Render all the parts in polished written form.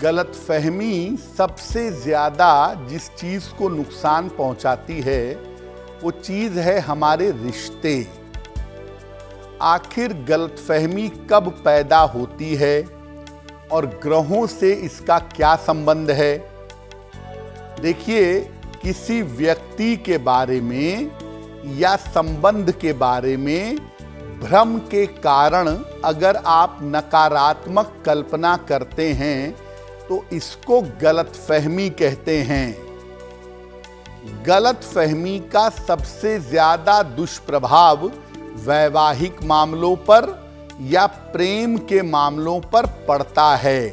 गलतफहमी सबसे ज़्यादा जिस चीज़ को नुकसान पहुंचाती है वो चीज़ है हमारे रिश्ते। आखिर गलतफहमी कब पैदा होती है और ग्रहों से इसका क्या संबंध है? देखिए, किसी व्यक्ति के बारे में या संबंध के बारे में भ्रम के कारण अगर आप नकारात्मक कल्पना करते हैं तो इसको गलतफहमी कहते हैं। गलतफहमी का सबसे ज्यादा दुष्प्रभाव वैवाहिक मामलों पर या प्रेम के मामलों पर पड़ता है।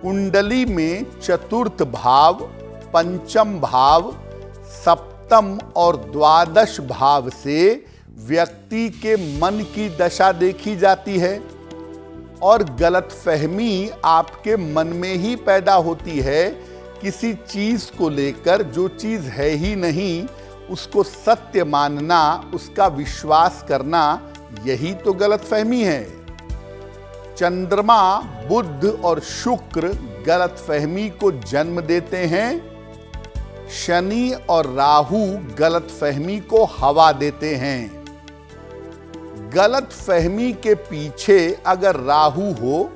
कुंडली में चतुर्थ भाव, पंचम भाव, सप्तम और द्वादश भाव से व्यक्ति के मन की दशा देखी जाती है और गलतफहमी आपके मन में ही पैदा होती है। किसी चीज को लेकर जो चीज है ही नहीं उसको सत्य मानना, उसका विश्वास करना, यही तो गलतफहमी है। चंद्रमा, बुध और शुक्र गलतफहमी को जन्म देते हैं। शनि और राहु गलतफहमी को हवा देते हैं। गलतफहमी के पीछे अगर राहु हो,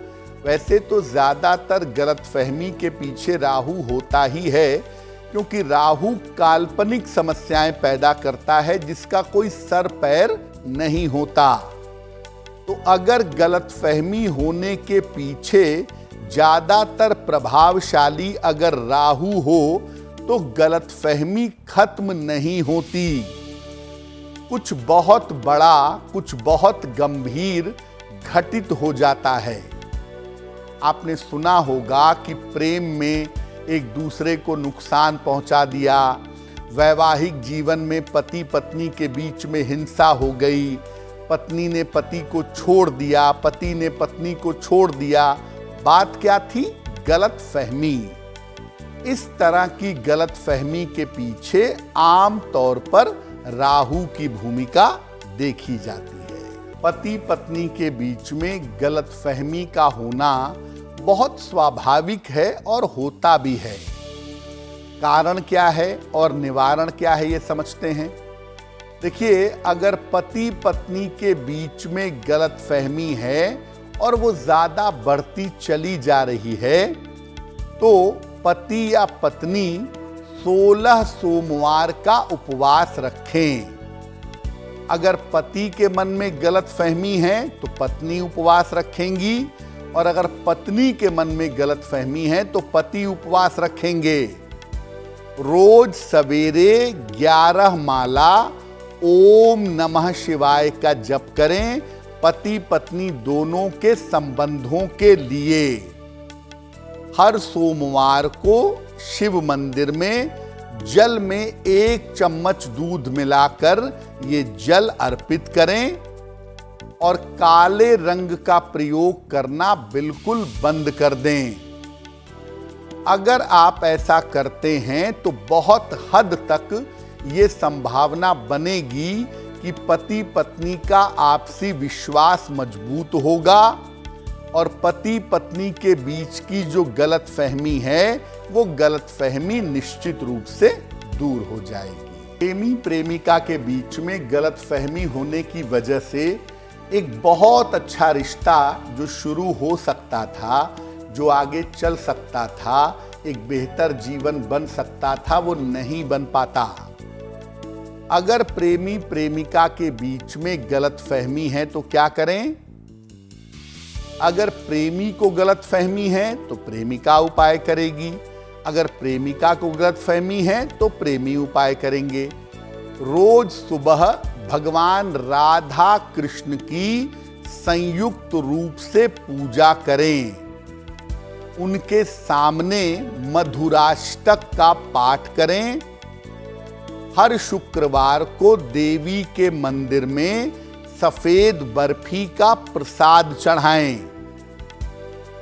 वैसे तो ज्यादातर गलतफहमी के पीछे राहु होता ही है, क्योंकि राहु काल्पनिक समस्याएं पैदा करता है जिसका कोई सर पैर नहीं होता। तो अगर गलतफहमी होने के पीछे ज्यादातर प्रभावशाली अगर राहु हो तो गलतफहमी खत्म नहीं होती। कुछ बहुत बड़ा, कुछ बहुत गंभीर घटित हो जाता है। आपने सुना होगा कि प्रेम में एक दूसरे को नुकसान पहुंचा दिया, वैवाहिक जीवन में पति पत्नी के बीच में हिंसा हो गई, पत्नी ने पति को छोड़ दिया, पति ने पत्नी को छोड़ दिया। बात क्या थी? गलतफहमी। इस तरह की गलतफहमी के पीछे आम तौर पर राहु की भूमिका देखी जाती है। पति पत्नी के बीच में गलतफहमी का होना बहुत स्वाभाविक है और होता भी है। कारण क्या है और निवारण क्या है, ये समझते हैं। देखिए, अगर पति पत्नी के बीच में गलतफहमी है और वो ज्यादा बढ़ती चली जा रही है तो पति या पत्नी 16 सोमवार का उपवास रखें। अगर पति के मन में गलतफहमी है तो पत्नी उपवास रखेंगी, और अगर पत्नी के मन में गलतफहमी है तो पति उपवास रखेंगे। रोज सवेरे 11 माला ओम नमः शिवाय का जप करें, पति पत्नी दोनों के संबंधों के लिए। हर सोमवार को शिव मंदिर में जल में 1 चम्मच दूध मिलाकर ये जल अर्पित करें और काले रंग का प्रयोग करना बिल्कुल बंद कर दें। अगर आप ऐसा करते हैं तो बहुत हद तक ये संभावना बनेगी कि पति पत्नी का आपसी विश्वास मजबूत होगा और पति पत्नी के बीच की जो गलतफहमी है वो गलतफहमी निश्चित रूप से दूर हो जाएगी। प्रेमी प्रेमिका के बीच में गलतफहमी होने की वजह से एक बहुत अच्छा रिश्ता जो शुरू हो सकता था, जो आगे चल सकता था, एक बेहतर जीवन बन सकता था, वो नहीं बन पाता। अगर प्रेमी प्रेमिका के बीच में गलतफहमी है तो क्या करें? अगर प्रेमी को गलतफहमी है तो प्रेमिका उपाय करेगी, अगर प्रेमिका को गलतफहमी है तो प्रेमी उपाय करेंगे। रोज सुबह भगवान राधा कृष्ण की संयुक्त रूप से पूजा करें। उनके सामने मधुराष्टक का पाठ करें। हर शुक्रवार को देवी के मंदिर में सफेद बर्फी का प्रसाद चढ़ाएं।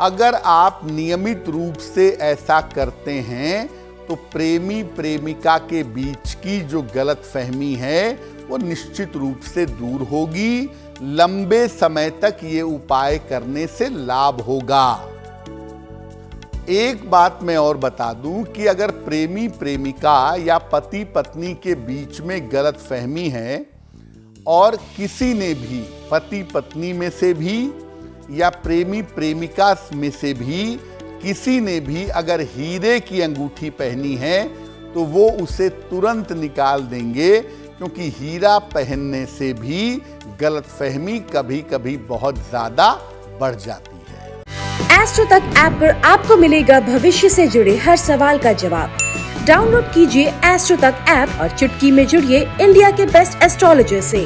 अगर आप नियमित रूप से ऐसा करते हैं तो प्रेमी प्रेमिका के बीच की जो गलतफहमी है वो निश्चित रूप से दूर होगी। लंबे समय तक ये उपाय करने से लाभ होगा। एक बात मैं और बता दूं कि अगर प्रेमी प्रेमिका या पति पत्नी के बीच में गलतफहमी है और किसी ने भी पति पत्नी में से भी या प्रेमी प्रेमिका में से भी किसी ने भी अगर हीरे की अंगूठी पहनी है तो वो उसे तुरंत निकाल देंगे, क्योंकि हीरा पहनने से भी गलतफहमी कभी कभी बहुत ज्यादा बढ़ जाती है। एस्ट्रो तक ऐप पर आपको मिलेगा भविष्य से जुड़े हर सवाल का जवाब। डाउनलोड कीजिए एस्ट्रो तक ऐप और चुटकी में जुड़िए इंडिया के बेस्ट एस्ट्रोलॉजर से।